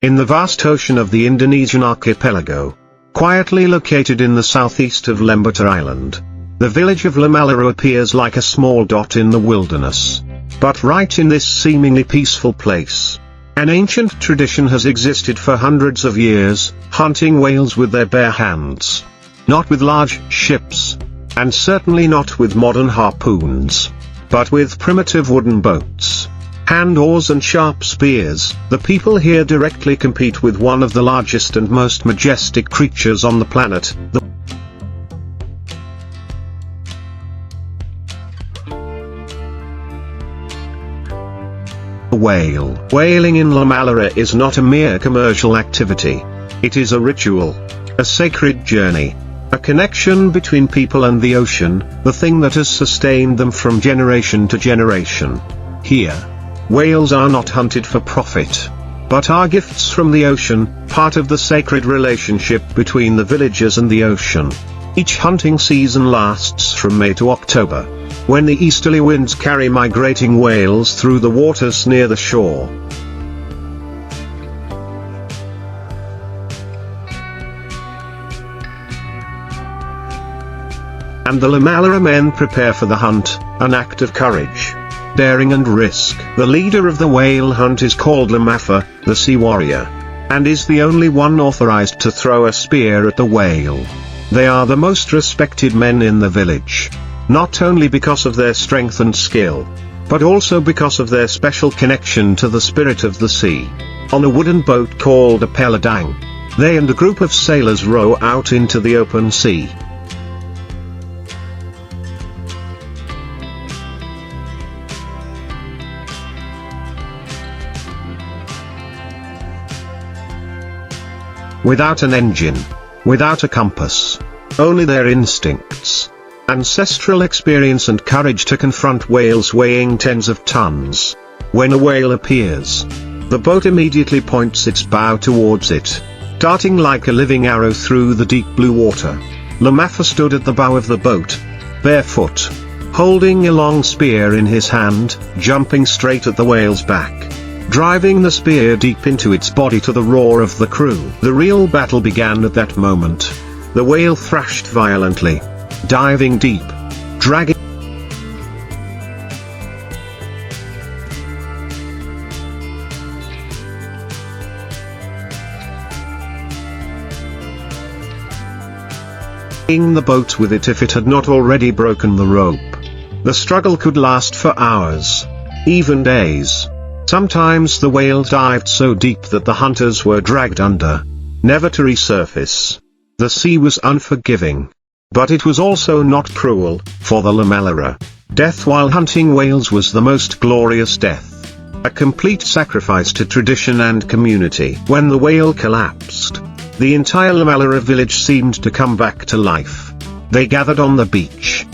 In the vast ocean of the Indonesian archipelago, quietly located in the southeast of Lembata Island, the village of Lamalaru appears like a small dot in the wilderness. But right in this seemingly peaceful place, an ancient tradition has existed for hundreds of years, hunting whales with their bare hands. Not with large ships, and certainly not with modern harpoons, but with primitive wooden boats, hand oars and sharp spears. The people here directly compete with one of the largest and most majestic creatures on the planet, the whale. Whaling in Lamalaru is not a mere commercial activity. It is a ritual, a sacred journey, a connection between people and the ocean, the thing that has sustained them from generation to generation. Here, whales are not hunted for profit, but are gifts from the ocean, part of the sacred relationship between the villagers and the ocean. Each hunting season lasts from May to October, when the easterly winds carry migrating whales through the waters near the shore. And the Lamalaru men prepare for the hunt, an act of courage, daring and risk. The leader of the whale hunt is called Lamafa, the sea warrior, and is the only one authorized to throw a spear at the whale. They are the most respected men in the village, not only because of their strength and skill, but also because of their special connection to the spirit of the sea. On a wooden boat called a peladang, they and a group of sailors row out into the open sea. Without an engine, without a compass, only their instincts, ancestral experience and courage to confront whales weighing tens of tons. When a whale appears, the boat immediately points its bow towards it, darting like a living arrow through the deep blue water. Lamafa stood at the bow of the boat, barefoot, holding a long spear in his hand, jumping straight at the whale's back, driving the spear deep into its body to the roar of the crew. The real battle began at that moment. The whale thrashed violently, diving deep, dragging the boat with it if it had not already broken the rope. The struggle could last for hours, even days. Sometimes the whale dived so deep that the hunters were dragged under, never to resurface. The sea was unforgiving. But it was also not cruel, for the Lamalaru. Death while hunting whales was the most glorious death. A complete sacrifice to tradition and community. When the whale collapsed, the entire Lamalaru village seemed to come back to life. They gathered on the beach,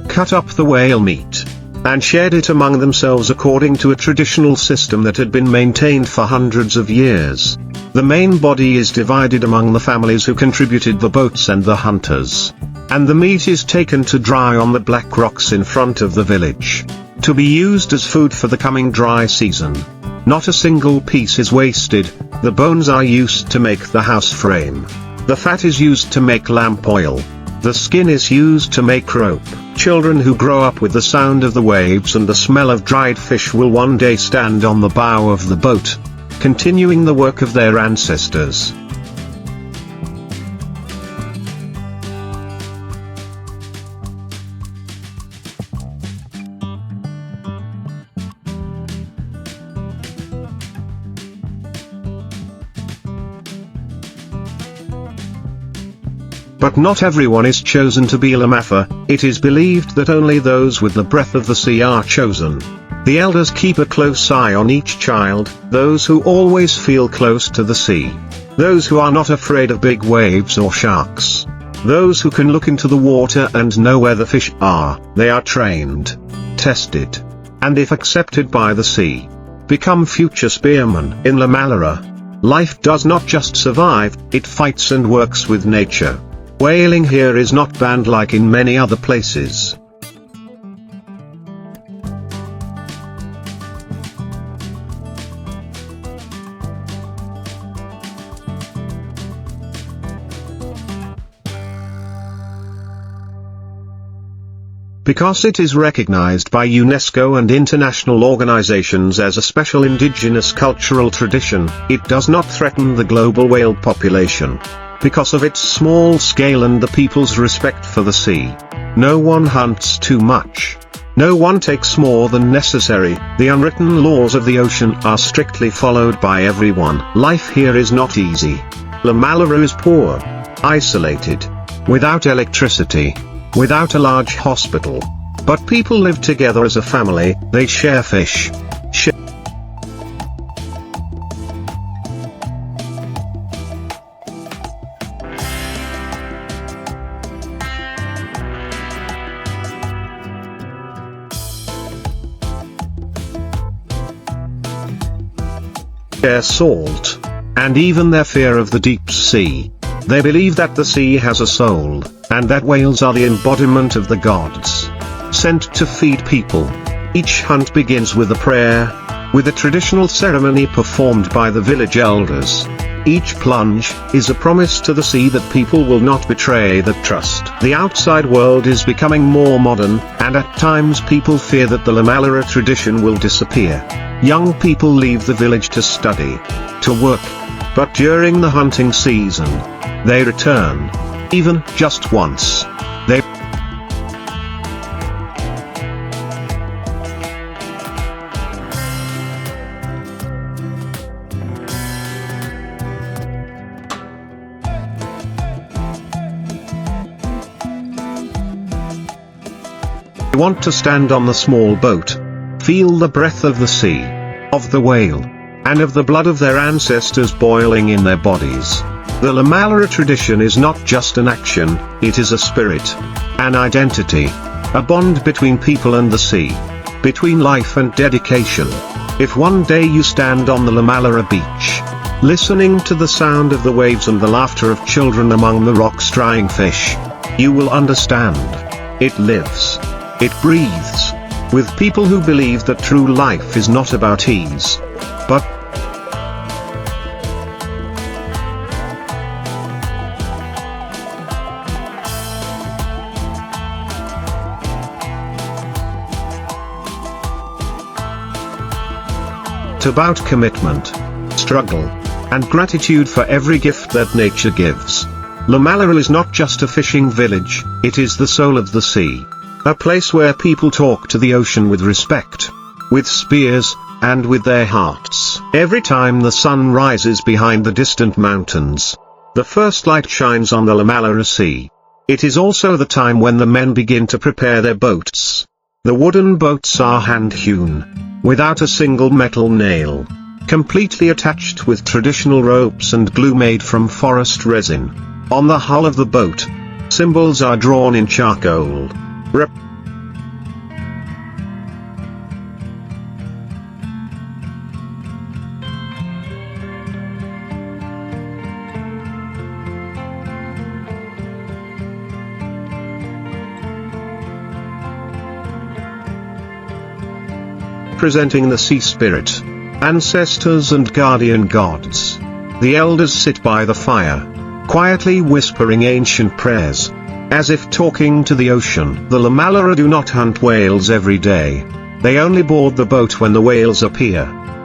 cut up the whale meat, and shared it among themselves according to a traditional system that had been maintained for hundreds of years. The main body is divided among the families who contributed the boats and the hunters, and the meat is taken to dry on the black rocks in front of the village, to be used as food for the coming dry season. Not a single piece is wasted. The bones are used to make the house frame. The fat is used to make lamp oil. The skin is used to make rope. Children who grow up with the sound of the waves and the smell of dried fish will one day stand on the bow of the boat, continuing the work of their ancestors. But not everyone is chosen to be Lamafa. It is believed that only those with the breath of the sea are chosen. The elders keep a close eye on each child, those who always feel close to the sea. Those who are not afraid of big waves or sharks. Those who can look into the water and know where the fish are. They are trained, tested, and if accepted by the sea, become future spearmen. In Lamalaru, Life does not just survive, it fights and works with nature. Whaling here is not banned like in many other places. Because it is recognized by UNESCO and international organizations as a special indigenous cultural tradition, it does not threaten the global whale population. Because of its small scale and the people's respect for the sea, no one hunts too much. No one takes more than necessary. The unwritten laws of the ocean are strictly followed by everyone. Life here is not easy. La Malura is poor, isolated, without electricity, without a large hospital. But people live together as a family, they share fish. Share salt. And even their fear of the deep sea. They believe that the sea has a soul, and that whales are the embodiment of the gods, sent to feed people. Each hunt begins with a prayer, with a traditional ceremony performed by the village elders. Each plunge is a promise to the sea that people will not betray that trust. The outside world is becoming more modern, and at times people fear that the La Malura tradition will disappear. Young people leave the village to study, to work, but during the hunting season, they return. Even just once. They want to stand on the small boat, feel the breath of the sea, of the whale, and of the blood of their ancestors boiling in their bodies. The La Malura tradition is not just an action, it is a spirit, an identity, a bond between people and the sea, between life and dedication. If one day you stand on the La Malura beach, listening to the sound of the waves and the laughter of children among the rocks drying fish, you will understand. It lives. It breathes. With people who believe that true life is not about ease, but about commitment, struggle, and gratitude for every gift that nature gives. La Malura is not just a fishing village, it is the soul of the sea. A place where people talk to the ocean with respect, with spears, and with their hearts. Every time the sun rises behind the distant mountains, the first light shines on the La Malura Sea. It is also the time when the men begin to prepare their boats. The wooden boats are hand-hewn, without a single metal nail, completely attached with traditional ropes and glue made from forest resin. On the hull of the boat, symbols are drawn in charcoal, representing the sea spirit, ancestors and guardian gods. The elders sit by the fire, quietly whispering ancient prayers, as if talking to the ocean. The La Malura do not hunt whales every day. They only board the boat when the whales appear.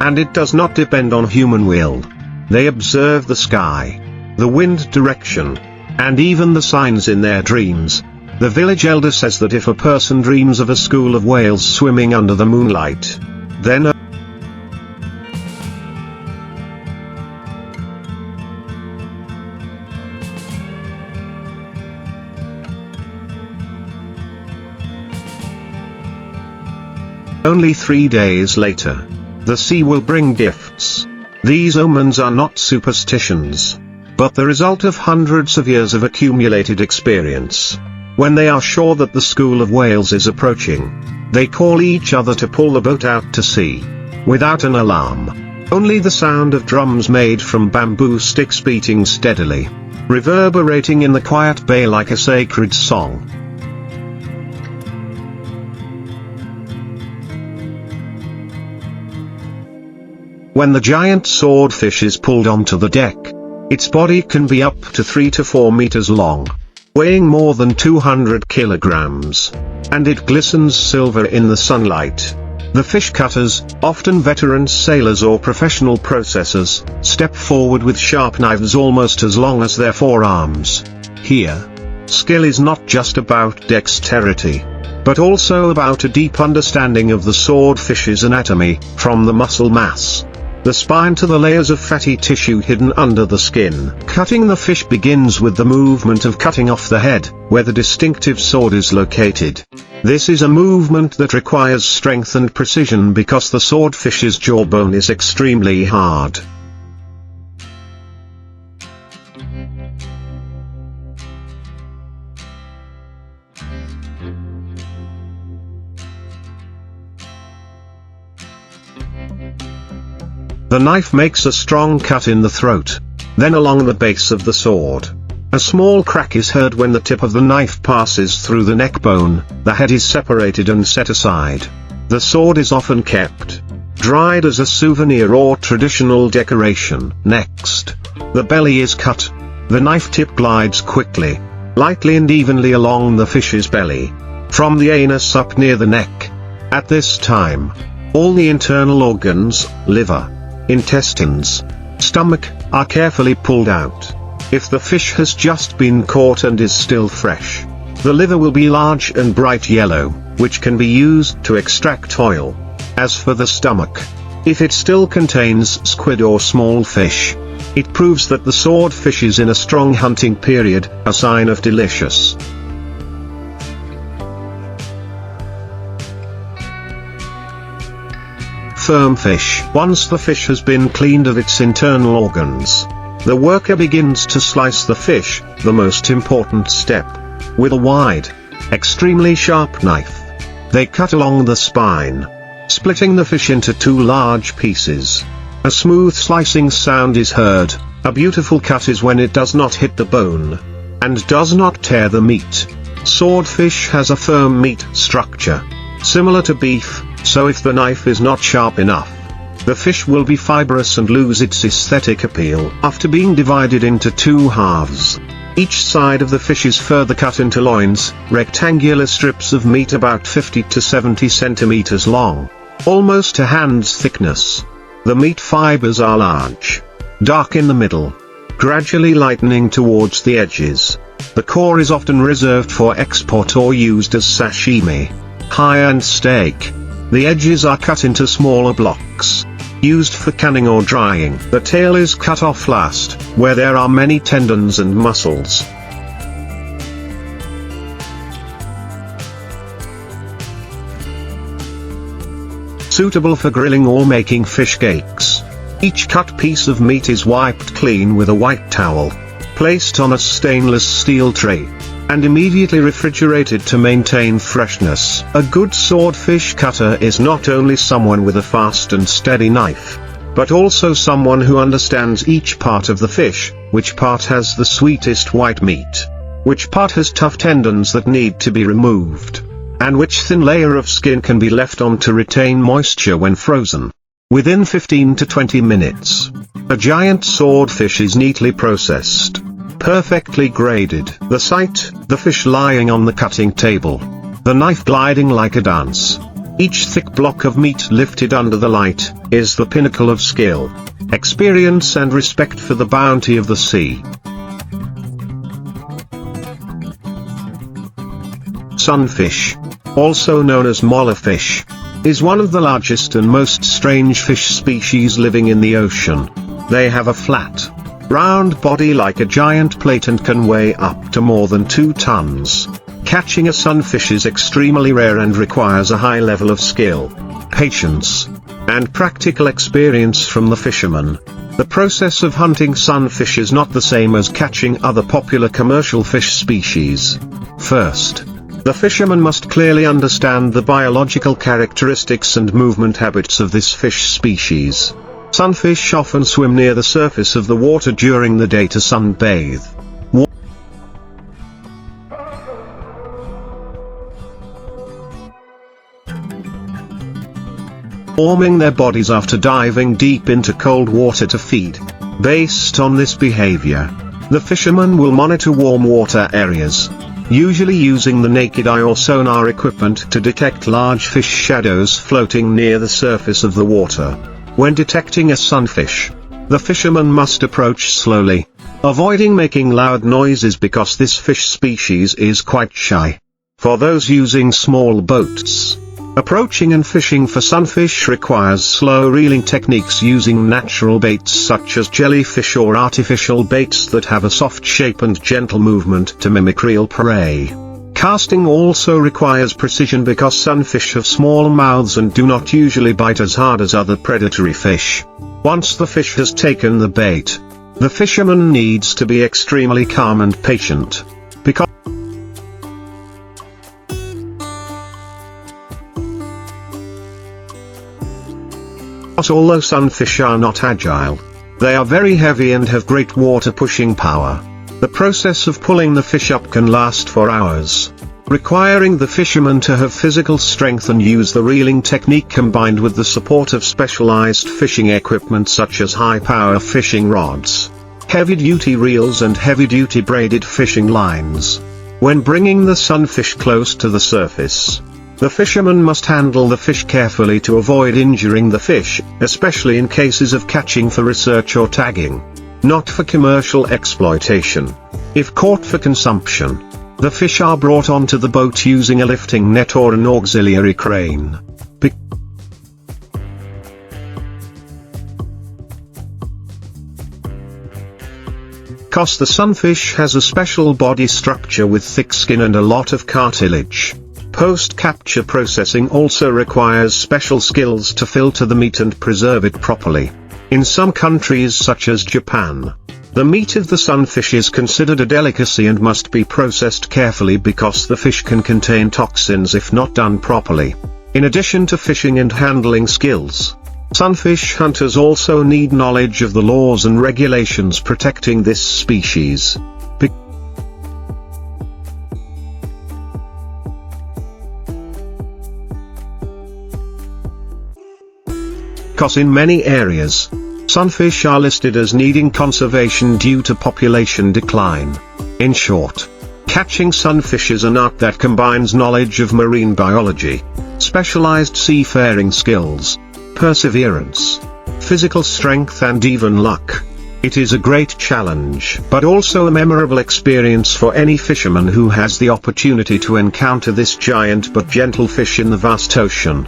And it does not depend on human will. They observe the sky, the wind direction, and even the signs in their dreams. The village elder says that if a person dreams of a school of whales swimming under the moonlight, then only 3 days later, the sea will bring gifts. These omens are not superstitions, but the result of hundreds of years of accumulated experience. When they are sure that the school of whales is approaching, they call each other to pull the boat out to sea. Without an alarm, Only the sound of drums made from bamboo sticks beating steadily, reverberating in the quiet bay like a sacred song. When the giant swordfish is pulled onto the deck, its body can be up to 3 to 4 meters long, weighing more than 200 kilograms, and it glistens silver in the sunlight. The fish cutters, often veteran sailors or professional processors, step forward with sharp knives almost as long as their forearms. Here, skill is not just about dexterity, but also about a deep understanding of the swordfish's anatomy, from the muscle mass, the spine to the layers of fatty tissue hidden under the skin. Cutting the fish begins with the movement of cutting off the head, where the distinctive sword is located. This is a movement that requires strength and precision because the swordfish's jawbone is extremely hard. The knife makes a strong cut in the throat, then along the base of the sword. A small crack is heard when the tip of the knife passes through the neck bone. The head is separated and set aside. The sword is often kept dried as a souvenir or traditional decoration. Next, the belly is cut. The knife tip glides quickly, lightly and evenly along the fish's belly, from the anus up near the neck. At this time, all the internal organs, liver, intestines, stomach, are carefully pulled out. If the fish has just been caught and is still fresh, the liver will be large and bright yellow, which can be used to extract oil. As for the stomach, if it still contains squid or small fish, it proves that the swordfish is in a strong hunting period, a sign of delicious. Firm fish. Once the fish has been cleaned of its internal organs, the worker begins to slice the fish, the most important step. With a wide, extremely sharp knife, they cut along the spine, splitting the fish into 2 large pieces. A smooth slicing sound is heard. A beautiful cut is when it does not hit the bone, and does not tear the meat. Swordfish has a firm meat structure, similar to beef, so if the knife is not sharp enough, the fish will be fibrous and lose its aesthetic appeal. After being divided into 2 halves, each side of the fish is further cut into loins, rectangular strips of meat about 50 to 70 centimeters long, almost a hand's thickness. The meat fibers are large, dark in the middle, gradually lightening towards the edges. The core is often reserved for export or used as sashimi, high-end steak. The edges are cut into smaller blocks, used for canning or drying. The tail is cut off last, where there are many tendons and muscles. Suitable for grilling or making fish cakes. Each cut piece of meat is wiped clean with a white towel, placed on a stainless steel tray, and immediately refrigerated to maintain freshness. A good swordfish cutter is not only someone with a fast and steady knife, but also someone who understands each part of the fish, which part has the sweetest white meat, which part has tough tendons that need to be removed, and which thin layer of skin can be left on to retain moisture when frozen. Within 15 to 20 minutes, a giant swordfish is neatly processed, perfectly graded. The sight, the fish lying on the cutting table, the knife gliding like a dance, each thick block of meat lifted under the light, is the pinnacle of skill, experience and respect for the bounty of the sea. Sunfish, also known as mollyfish, is one of the largest and most strange fish species living in the ocean. They have a flat, round body like a giant plate and can weigh up to more than 2 tons. Catching a sunfish is extremely rare and requires a high level of skill, patience, and practical experience from the fisherman. The process of hunting sunfish is not the same as catching other popular commercial fish species. First, the fisherman must clearly understand the biological characteristics and movement habits of this fish species. Sunfish often swim near the surface of the water during the day to sunbathe. Warming their bodies after diving deep into cold water to feed. Based on this behavior, the fisherman will monitor warm water areas, usually using the naked eye or sonar equipment to detect large fish shadows floating near the surface of the water. When detecting a sunfish, the fisherman must approach slowly, avoiding making loud noises because this fish species is quite shy. For those using small boats, approaching and fishing for sunfish requires slow reeling techniques using natural baits such as jellyfish or artificial baits that have a soft shape and gentle movement to mimic real prey. Casting also requires precision because sunfish have small mouths and do not usually bite as hard as other predatory fish. Once the fish has taken the bait, the fisherman needs to be extremely calm and patient. Because although sunfish are not agile, they are very heavy and have great water pushing power. The process of pulling the fish up can last for hours, requiring the fisherman to have physical strength and use the reeling technique combined with the support of specialized fishing equipment such as high-power fishing rods, heavy-duty reels and heavy-duty braided fishing lines. When bringing the sunfish close to the surface, the fisherman must handle the fish carefully to avoid injuring the fish, especially in cases of catching for research or tagging, not for commercial exploitation. If caught for consumption, the fish are brought onto the boat using a lifting net or an auxiliary crane. Because the sunfish has a special body structure with thick skin and a lot of cartilage, post-capture processing also requires special skills to filter the meat and preserve it properly. In some countries such as Japan, the meat of the sunfish is considered a delicacy and must be processed carefully because the fish can contain toxins if not done properly. In addition to fishing and handling skills, sunfish hunters also need knowledge of the laws and regulations protecting this species. Because in many areas, sunfish are listed as needing conservation due to population decline. In short, catching sunfish is an art that combines knowledge of marine biology, specialized seafaring skills, perseverance, physical strength and even luck. It is a great challenge, but also a memorable experience for any fisherman who has the opportunity to encounter this giant but gentle fish in the vast ocean.